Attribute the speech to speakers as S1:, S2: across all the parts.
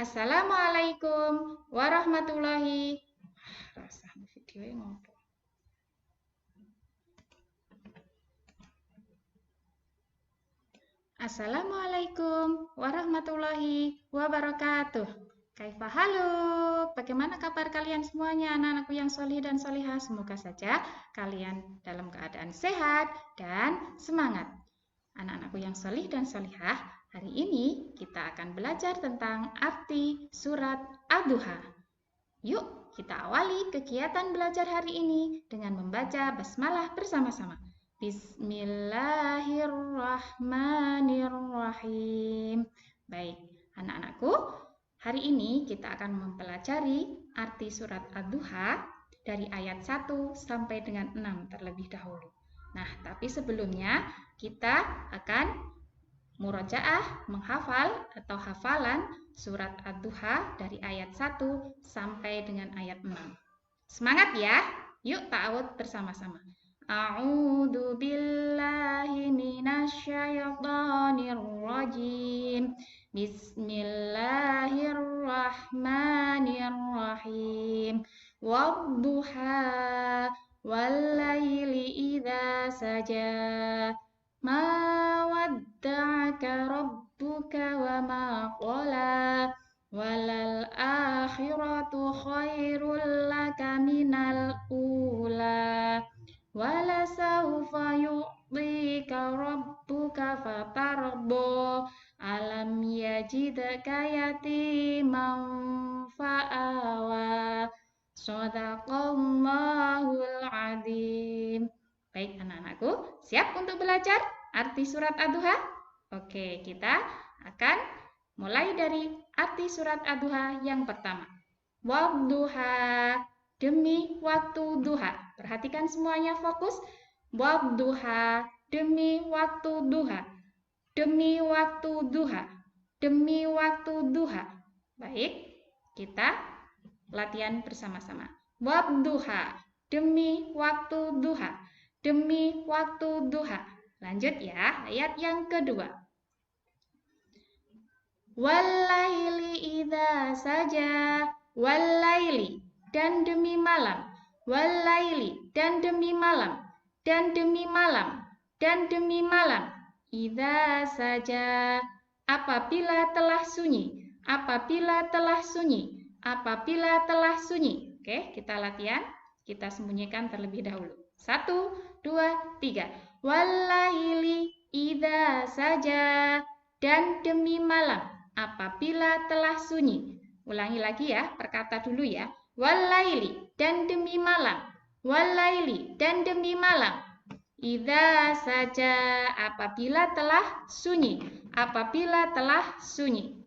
S1: Assalamualaikum warahmatullahi. Rasa video ngopo. Assalamualaikum warahmatullahi wabarakatuh. Kaifa haluk? Bagaimana kabar kalian semuanya, anak-anakku yang solih dan solihah? Semoga saja kalian dalam keadaan sehat dan semangat. Anak-anakku yang solih dan solihah, hari ini kita akan belajar tentang arti surat Ad-Duha. Yuk, kita awali kegiatan belajar hari ini dengan membaca basmalah bersama-sama. Bismillahirrahmanirrahim. Baik, anak-anakku, hari ini kita akan mempelajari arti surat Ad-Duha dari ayat 1 sampai dengan 6 terlebih dahulu. Nah, tapi sebelumnya kita akan murojaah, menghafal atau hafalan surat Ad-Duha dari ayat 1 sampai dengan ayat 6. Semangat ya! Yuk ta'awud bersama-sama. A'udzu billahi minasyaitonir rajim. Bismillahirrahmanirrahim. Wadduha wallaili idza saja. Ma wadda'aka rabbuka wa ma qala. Walal akhiratu khairul laka minal ula. Walasawfa yu'tika rabbuka fatardo. Alam yajidka yatiman fa'awa. Shadaqallahul adzim. Baik anak-anakku, siap untuk belajar arti surat Ad-Duha? Oke, kita akan mulai dari arti surat Ad-Duha yang pertama. Wadduha, demi waktu duha. Perhatikan semuanya, fokus. Wadduha, demi waktu duha. Demi waktu duha. Demi waktu duha. Baik, kita latihan bersama-sama. Wadduha, demi waktu duha. Demi waktu duha. Lanjut ya, ayat yang kedua. Wallaili idza saja. Wallaili, dan demi malam. Wallaili, dan demi malam. Dan demi malam. Dan demi malam. Idza saja, apabila telah sunyi. Apabila telah sunyi. Apabila telah sunyi. Oke, kita latihan. Kita sembunyikan terlebih dahulu. 1, 2, 3. Wallaili idza saja, dan demi malam apabila telah sunyi. Ulangi lagi ya, perkata dulu ya. Wallaili, dan demi malam. Wallaili, dan demi malam. Idza saja, apabila telah sunyi. Apabila telah sunyi.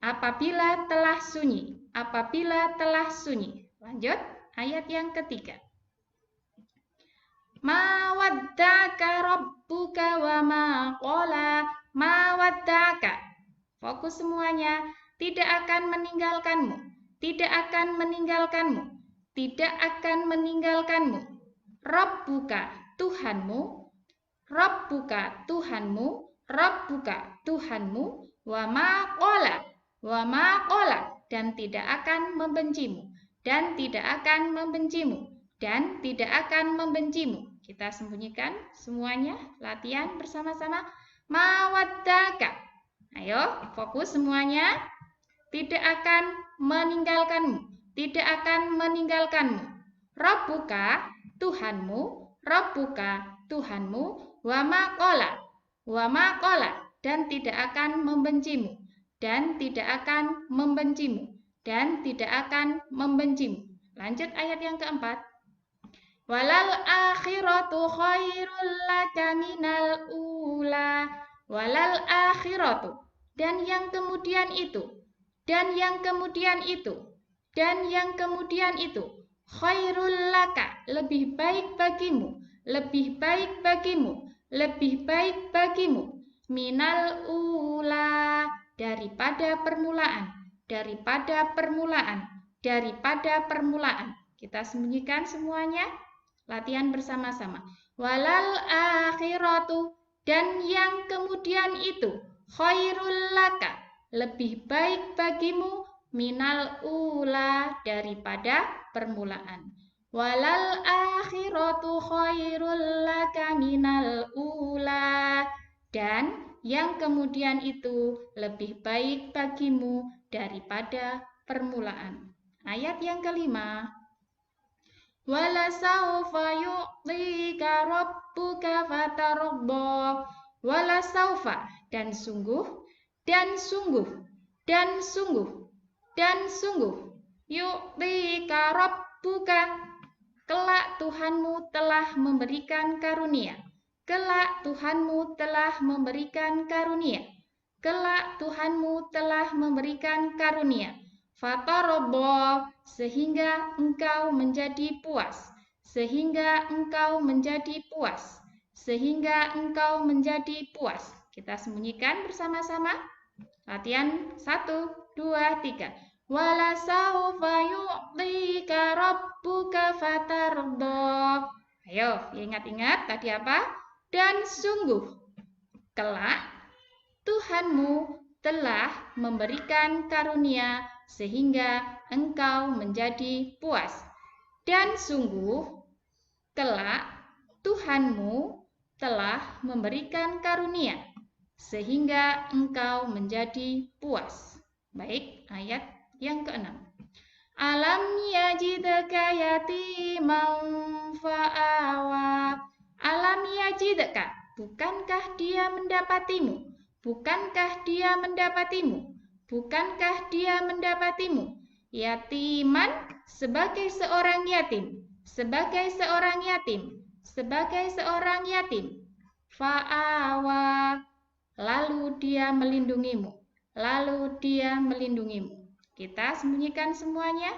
S1: Apabila telah sunyi. Apabila telah sunyi. Lanjut, ayat yang ketiga. Ma wadda'aka rabbuka wa ma qala. Ma wadda'aka. Fokus semuanya. Tidak akan meninggalkanmu. Tidak akan meninggalkanmu. Tidak akan meninggalkanmu. Rabbuka, Tuhanmu. Rabbuka, Tuhanmu. Rabbuka, Tuhanmu. Wa ma qala. Wa ma qala. Dan tidak akan membencimu. Dan tidak akan membencimu. Dan tidak akan membencimu. Kita sembunyikan semuanya. Latihan bersama-sama. Ma wadda'aka. Ayo, fokus semuanya. Tidak akan meninggalkanmu. Tidak akan meninggalkanmu. Rabbuka, Tuhanmu. Rabbuka, Tuhanmu. Wa ma qala. Wa ma qala. Dan tidak akan membencimu. Dan tidak akan membencimu. Dan tidak akan membencimu. Lanjut ayat yang keempat. Walal akhiratu khairul laka minal ula. Walal akhiratu. Dan yang kemudian itu. Dan yang kemudian itu. Dan yang kemudian itu. Khairul laka. Lebih baik bagimu. Lebih baik bagimu. Lebih baik bagimu. Minal ula. Daripada permulaan. Daripada permulaan. Daripada permulaan. Kita sembunyikan semuanya. Latihan bersama-sama. Walal akhiratu. Dan yang kemudian itu. Khairul laka. lebih baik bagimu minal ula daripada permulaan. Walal akhiratu khairul laka minal ula. Dan yang kemudian itu lebih baik bagimu daripada permulaan. Ayat yang kelima. Walasaufa yu'tika rabbuka fatardha. Walasaufa, dan sungguh, dan sungguh, dan sungguh, dan sungguh, yu'tika rabbuka, kelak Tuhanmu telah memberikan karunia. Kelak Tuhanmu telah memberikan karunia. Kelak Tuhanmu telah memberikan karunia. Fatardha, sehingga engkau menjadi puas. Sehingga engkau menjadi puas. Sehingga engkau menjadi puas. Kita sembunyikan bersama-sama. Latihan 1, 2, 3. Walasaufa yu'tika rabbuka fatardha. Ayo, ingat-ingat tadi apa? Dan sungguh, kelak Tuhanmu telah memberikan karunia sehingga engkau menjadi puas. Dan sungguh, kelak Tuhanmu telah memberikan karunia sehingga engkau menjadi puas. Baik, ayat yang ke-6. Alam yajidka yatiman fa'awa. Alam yajidka, bukankah dia mendapatimu? Bukankah dia mendapatimu? Bukankah dia mendapatimu? Yatiman, sebagai seorang yatim. Sebagai seorang yatim. Sebagai seorang yatim. Fa'awa, lalu dia melindungimu. Lalu dia melindungimu. Kita sembunyikan semuanya.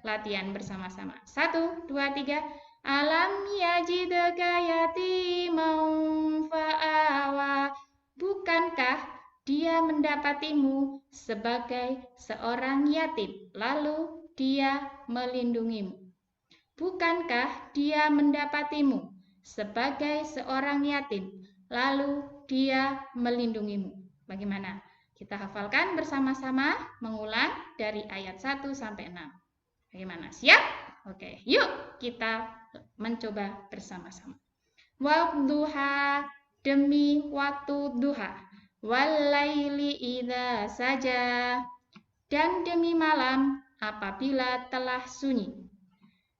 S1: Latihan bersama-sama. 1, 2, 3. Alam yajidka yatiman fa'awa. Bukankah dia mendapatimu sebagai seorang yatim, lalu dia melindungimu? Bukankah dia mendapatimu sebagai seorang yatim, lalu dia melindungimu? Bagaimana? Kita hafalkan bersama-sama, mengulang dari ayat 1 sampai 6. Bagaimana? Siap? Oke, yuk kita mencoba bersama-sama. Wadduha, demi waktu duha, walaili idza saja, dan demi malam apabila telah sunyi.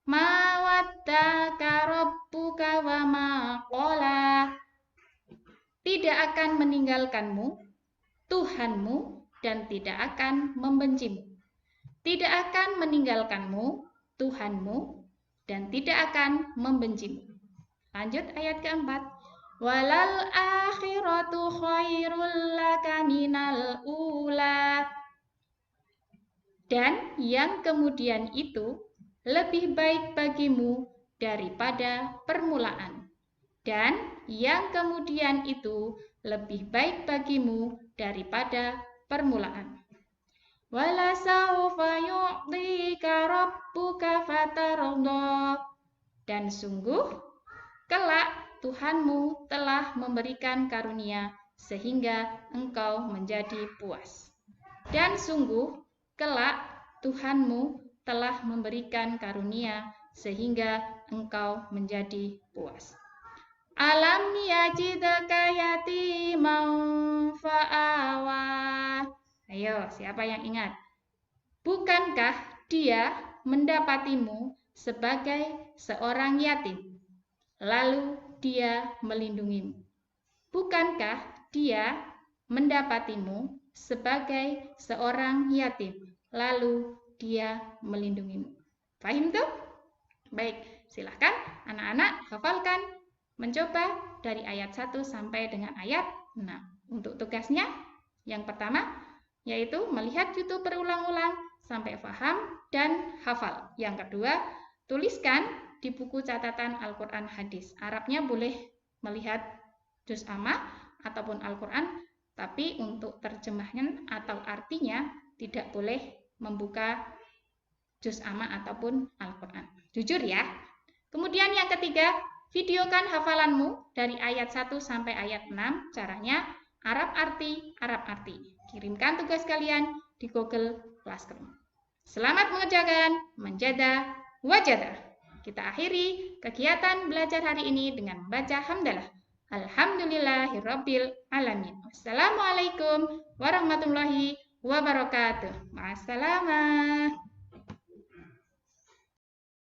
S1: Ma waddaka rabbuka wa ma qala, tidak akan meninggalkanmu Tuhanmu dan tidak akan membencimu. Tidak akan meninggalkanmu Tuhanmu dan tidak akan membencimu. Lanjut ayat keempat. Walal akhiratu khairul laka minal ula. Dan yang kemudian itu lebih baik bagimu daripada permulaan. Dan yang kemudian itu lebih baik bagimu daripada permulaan. Walasaufa yu'tika rabbuka fatardha. Dan sungguh, kelak Tuhanmu telah memberikan karunia sehingga engkau menjadi puas. Dan sungguh, kelak Tuhanmu telah memberikan karunia sehingga engkau menjadi puas. Alam yajidka yatiman fa'awa. Ayo, siapa yang ingat? Bukankah dia mendapatimu sebagai seorang yatim, lalu dia melindungimu? Bukankah dia mendapatimu sebagai seorang yatim, lalu dia melindungimu? Paham tuh? Baik, silahkan anak-anak hafalkan, mencoba dari ayat 1 sampai dengan ayat 6. Untuk tugasnya, yang pertama, yaitu melihat YouTube berulang-ulang sampai paham dan hafal. Yang kedua, tuliskan di buku catatan Al-Quran hadis. Arabnya boleh melihat juz amma ataupun Al-Quran, tapi untuk terjemahnya atau artinya tidak boleh membuka juz amma ataupun Al-Quran. Jujur ya. Kemudian yang ketiga, videokan hafalanmu dari ayat 1 sampai ayat 6. Caranya Arab arti, Arab arti. Kirimkan tugas kalian di Google Classroom. Selamat mengerjakan, menjadah, wajadah. Kita akhiri kegiatan belajar hari ini dengan membaca hamdalah. Alhamdulillahirabbil alamin. Wassalamualaikum warahmatullahi wabarakatuh. Ma'assalamah.